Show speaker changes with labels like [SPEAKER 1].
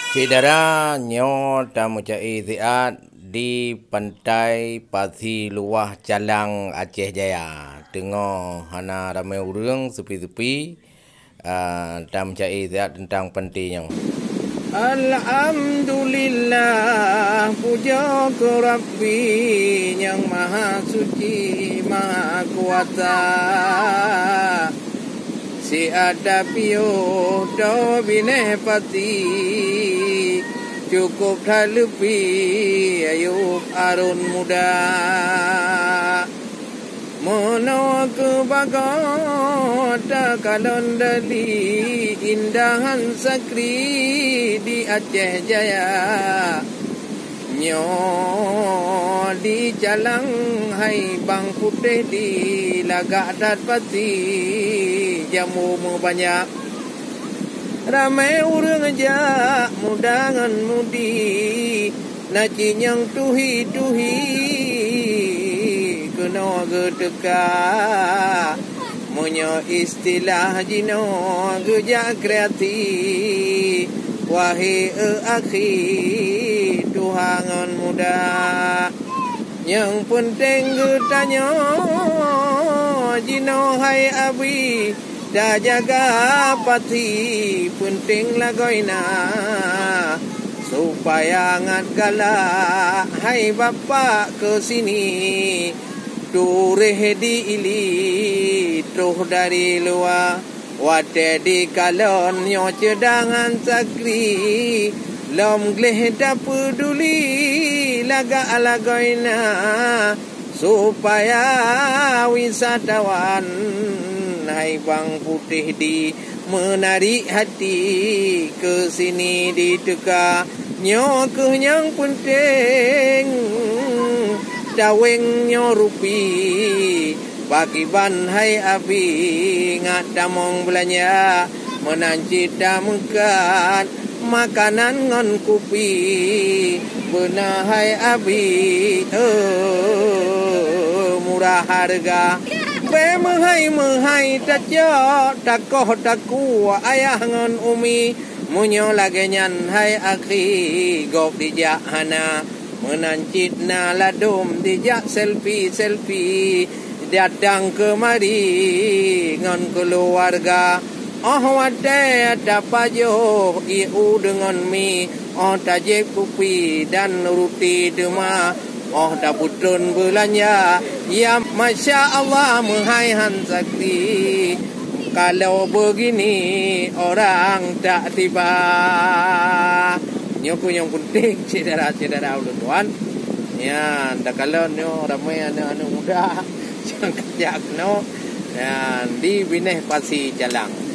[SPEAKER 1] Saudara nyo tamu cai ziat di pantai Pasi Luah Calang Aceh Jaya. Tengok hana ramai urang sepi-sepi tamu cai ziat tentang pentingnya. Alhamdulillah, puja ke Rabbi yang maha suci, maha kuasa. Si ada piyo do bineh pati, cukup halepi ayub arun muda. Mono ke bagota kalon dali indahan sakri di Aceh Jaya. Nyo di Calang hai bang putih di lagak dat pati jamu banyak. Ramai urang aja mudangan mudi nacinyang tuhi-tuhi kena gedeka monyo istilah jino geja kreatif wahai akhi tuhangan muda yang penting getanya jino hai abi dah jaga pati penting lagoina supaya ngat galak hai bapa ke sini tureh di ili tuh dari luar wate di kalon nyo cedangan sakri lom gleh da peduli laga alagoina supaya wisatawan hai bang putih di menarik hati ke sini di teka nyo ke yang penting daweng nyo rupi bagi ban hai abi ngat damong belanja menancit damekat makanan ngon kupi benar hai abi murah harga be mehai tak takoh taku ayah ngon umi munyo lagenyan hai akhi gop dijak hana menancit na ladum dijak selfie datang kemari ngon keluarga wate ada pajo iu dengan mi tajik kupi dan ruti dema dah putun belanja ya Masya Allah menghaihan sakti kalau begini orang tak tiba nyoko yang penting cedera tuan ya ndak kalau nyo ramai anak muda jangan kerja no di bineh Pasi Calang.